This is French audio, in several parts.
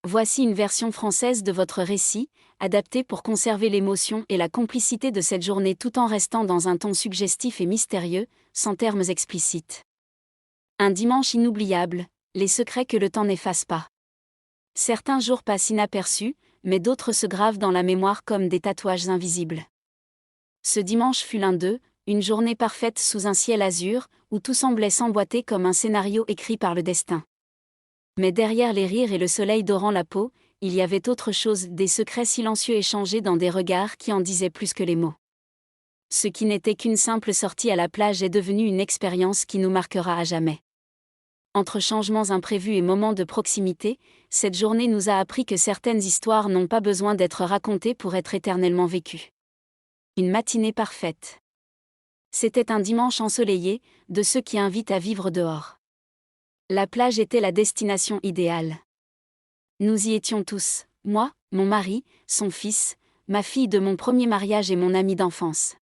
Voici une version française de votre récit, adaptée pour conserver l'émotion et la complicité de cette journée tout en restant dans un ton suggestif et mystérieux, sans termes explicites. Un dimanche inoubliable, les secrets que le temps n'efface pas. Certains jours passent inaperçus, mais d'autres se gravent dans la mémoire comme des tatouages invisibles. Ce dimanche fut l'un d'eux, une journée parfaite sous un ciel azur, où tout semblait s'emboîter comme un scénario écrit par le destin. Mais derrière les rires et le soleil dorant la peau, il y avait autre chose, des secrets silencieux échangés dans des regards qui en disaient plus que les mots. Ce qui n'était qu'une simple sortie à la plage est devenu une expérience qui nous marquera à jamais. Entre changements imprévus et moments de proximité, cette journée nous a appris que certaines histoires n'ont pas besoin d'être racontées pour être éternellement vécues. Une matinée parfaite. C'était un dimanche ensoleillé, de ceux qui invitent à vivre dehors. La plage était la destination idéale. Nous y étions tous, moi, mon mari, son fils, ma fille de mon premier mariage et mon ami d'enfance.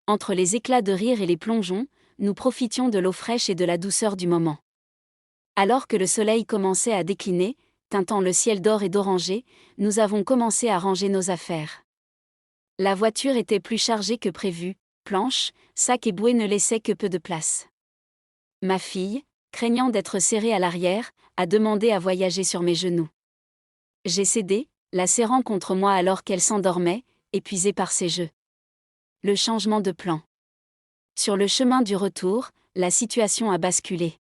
Entre les éclats de rire et les plongeons, nous profitions de l'eau fraîche et de la douceur du moment. Alors que le soleil commençait à décliner, teintant le ciel d'or et d'oranger, nous avons commencé à ranger nos affaires. La voiture était plus chargée que prévu, planches, sacs et bouées ne laissaient que peu de place. Ma fille, craignant d'être serrée à l'arrière, a demandé à voyager sur mes genoux. J'ai cédé, la serrant contre moi alors qu'elle s'endormait, épuisée par ses jeux. Le changement de plan. Sur le chemin du retour, la situation a basculé.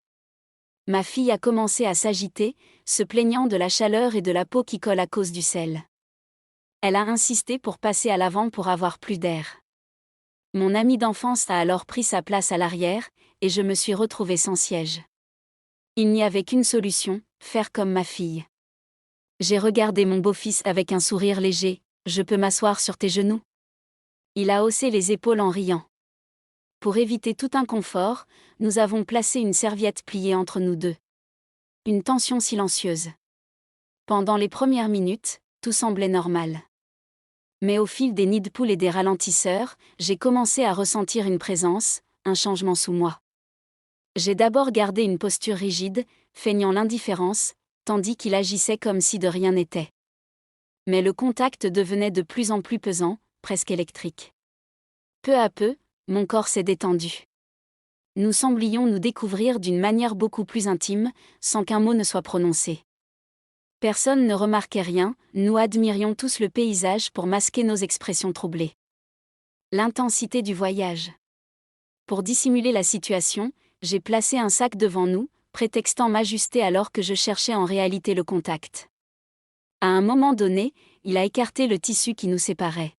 Ma fille a commencé à s'agiter, se plaignant de la chaleur et de la peau qui colle à cause du sel. Elle a insisté pour passer à l'avant pour avoir plus d'air. Mon ami d'enfance a alors pris sa place à l'arrière, et je me suis retrouvée sans siège. Il n'y avait qu'une solution, faire comme ma fille. J'ai regardé mon beau-fils avec un sourire léger, « Je peux m'asseoir sur tes genoux ?» Il a haussé les épaules en riant. Pour éviter tout inconfort, nous avons placé une serviette pliée entre nous deux. Une tension silencieuse. Pendant les premières minutes, tout semblait normal. Mais au fil des nids de poules et des ralentisseurs, j'ai commencé à ressentir une présence, un changement sous moi. J'ai d'abord gardé une posture rigide, feignant l'indifférence, tandis qu'il agissait comme si de rien n'était. Mais le contact devenait de plus en plus pesant, presque électrique. Peu à peu, mon corps s'est détendu. Nous semblions nous découvrir d'une manière beaucoup plus intime, sans qu'un mot ne soit prononcé. Personne ne remarquait rien, nous admirions tous le paysage pour masquer nos expressions troublées. L'intensité du voyage. Pour dissimuler la situation, j'ai placé un sac devant nous, prétextant m'ajuster alors que je cherchais en réalité le contact. À un moment donné, il a écarté le tissu qui nous séparait.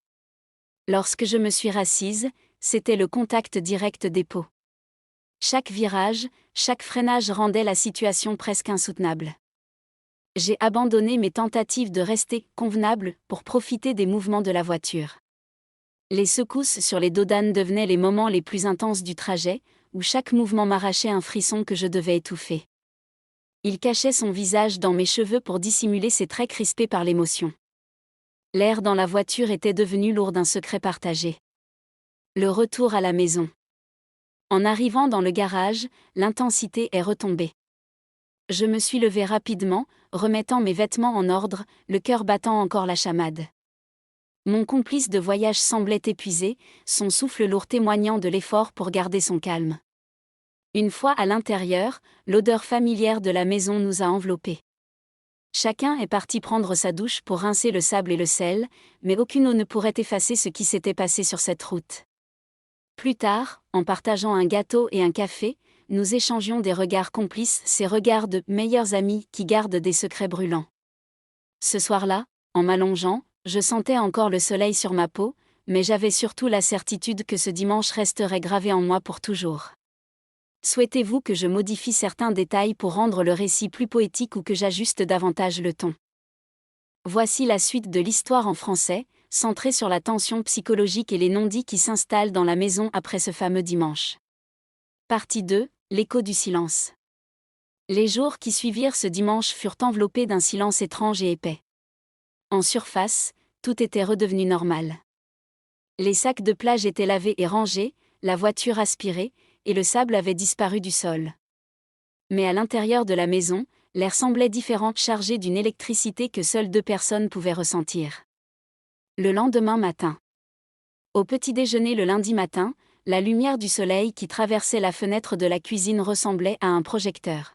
Lorsque je me suis rassise, c'était le contact direct des peaux. Chaque virage, chaque freinage rendait la situation presque insoutenable. J'ai abandonné mes tentatives de rester convenable pour profiter des mouvements de la voiture. Les secousses sur les dos d'âne devenaient les moments les plus intenses du trajet, où chaque mouvement m'arrachait un frisson que je devais étouffer. Il cachait son visage dans mes cheveux pour dissimuler ses traits crispés par l'émotion. L'air dans la voiture était devenu lourd d'un secret partagé. Le retour à la maison. En arrivant dans le garage, l'intensité est retombée. Je me suis levée rapidement, remettant mes vêtements en ordre, le cœur battant encore la chamade. Mon complice de voyage semblait épuisé, son souffle lourd témoignant de l'effort pour garder son calme. Une fois à l'intérieur, l'odeur familière de la maison nous a enveloppés. Chacun est parti prendre sa douche pour rincer le sable et le sel, mais aucune eau ne pourrait effacer ce qui s'était passé sur cette route. Plus tard, en partageant un gâteau et un café, nous échangions des regards complices, ces regards de meilleurs amis qui gardent des secrets brûlants. Ce soir-là, en m'allongeant, je sentais encore le soleil sur ma peau, mais j'avais surtout la certitude que ce dimanche resterait gravé en moi pour toujours. Souhaitez-vous que je modifie certains détails pour rendre le récit plus poétique ou que j'ajuste davantage le ton? Voici la suite de l'histoire en français, centrée sur la tension psychologique et les non-dits qui s'installent dans la maison après ce fameux dimanche. Partie 2, l'écho du silence. Les jours qui suivirent ce dimanche furent enveloppés d'un silence étrange et épais. En surface, tout était redevenu normal. Les sacs de plage étaient lavés et rangés, la voiture aspirée, et le sable avait disparu du sol. Mais à l'intérieur de la maison, L'air semblait différent, chargé d'une électricité que seules 2 personnes pouvaient ressentir. Le lendemain matin. Au petit déjeuner le lundi matin, la lumière du soleil qui traversait la fenêtre de la cuisine ressemblait à un projecteur.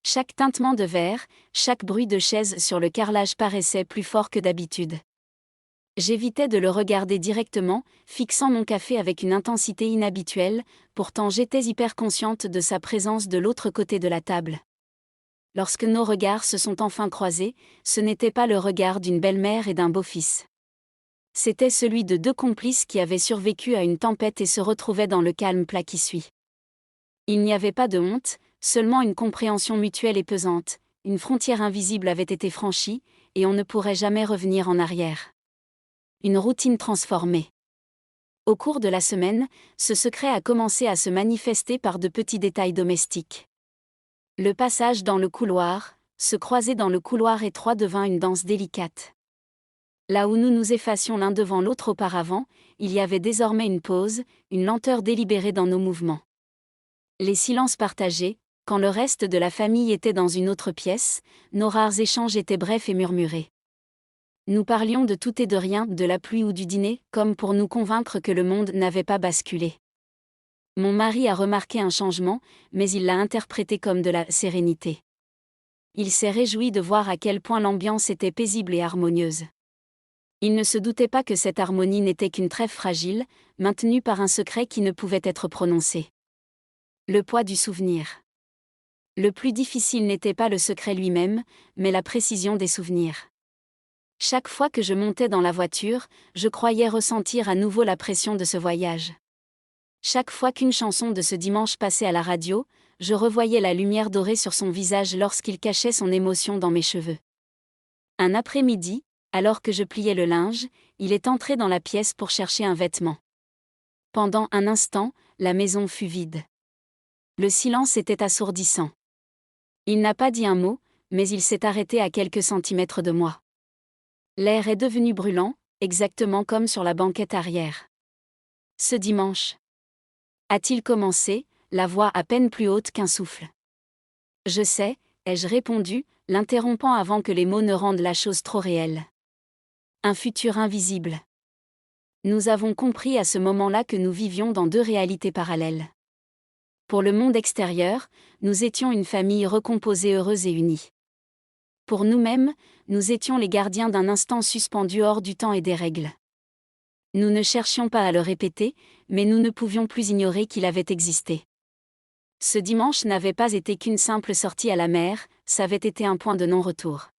Chaque tintement de verre, chaque bruit de chaise sur le carrelage paraissait plus fort que d'habitude. J'évitais de le regarder directement, fixant mon café avec une intensité inhabituelle, pourtant j'étais hyper consciente de sa présence de l'autre côté de la table. Lorsque nos regards se sont enfin croisés, ce n'était pas le regard d'une belle-mère et d'un beau-fils. C'était celui de 2 complices qui avaient survécu à une tempête et se retrouvaient dans le calme plat qui suit. Il n'y avait pas de honte, seulement une compréhension mutuelle et pesante, une frontière invisible avait été franchie, et on ne pourrait jamais revenir en arrière. Une routine transformée. Au cours de la semaine, ce secret a commencé à se manifester par de petits détails domestiques. Le passage dans le couloir, se croiser dans le couloir étroit devint une danse délicate. Là où nous nous effacions l'un devant l'autre auparavant, il y avait désormais une pause, une lenteur délibérée dans nos mouvements. Les silences partagés, quand le reste de la famille était dans une autre pièce, nos rares échanges étaient brefs et murmurés. Nous parlions de tout et de rien, de la pluie ou du dîner, comme pour nous convaincre que le monde n'avait pas basculé. Mon mari a remarqué un changement, mais il l'a interprété comme de la sérénité. Il s'est réjoui de voir à quel point l'ambiance était paisible et harmonieuse. Il ne se doutait pas que cette harmonie n'était qu'une trêve fragile, maintenue par un secret qui ne pouvait être prononcé. Le poids du souvenir. Le plus difficile n'était pas le secret lui-même, mais la précision des souvenirs. Chaque fois que je montais dans la voiture, je croyais ressentir à nouveau la pression de ce voyage. Chaque fois qu'une chanson de ce dimanche passait à la radio, je revoyais la lumière dorée sur son visage lorsqu'il cachait son émotion dans mes cheveux. Un après-midi, alors que je pliais le linge, il est entré dans la pièce pour chercher un vêtement. Pendant un instant, la maison fut vide. Le silence était assourdissant. Il n'a pas dit un mot, mais il s'est arrêté à quelques centimètres de moi. L'air est devenu brûlant, exactement comme sur la banquette arrière. Ce dimanche. A-t-il commencé, la voix à peine plus haute qu'un souffle. Je sais, ai-je répondu, l'interrompant avant que les mots ne rendent la chose trop réelle. Un futur invisible. Nous avons compris à ce moment-là que nous vivions dans 2 réalités parallèles. Pour le monde extérieur, nous étions une famille recomposée, heureuse et unie. Pour nous-mêmes, nous étions les gardiens d'un instant suspendu hors du temps et des règles. Nous ne cherchions pas à le répéter, mais nous ne pouvions plus ignorer qu'il avait existé. Ce dimanche n'avait pas été qu'une simple sortie à la mer, ça avait été un point de non-retour.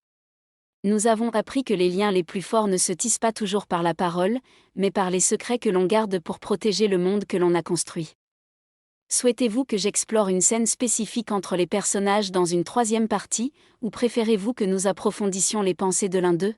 Nous avons appris que les liens les plus forts ne se tissent pas toujours par la parole, mais par les secrets que l'on garde pour protéger le monde que l'on a construit. Souhaitez-vous que j'explore une scène spécifique entre les personnages dans une 3e partie, ou préférez-vous que nous approfondissions les pensées de l'un d'eux ?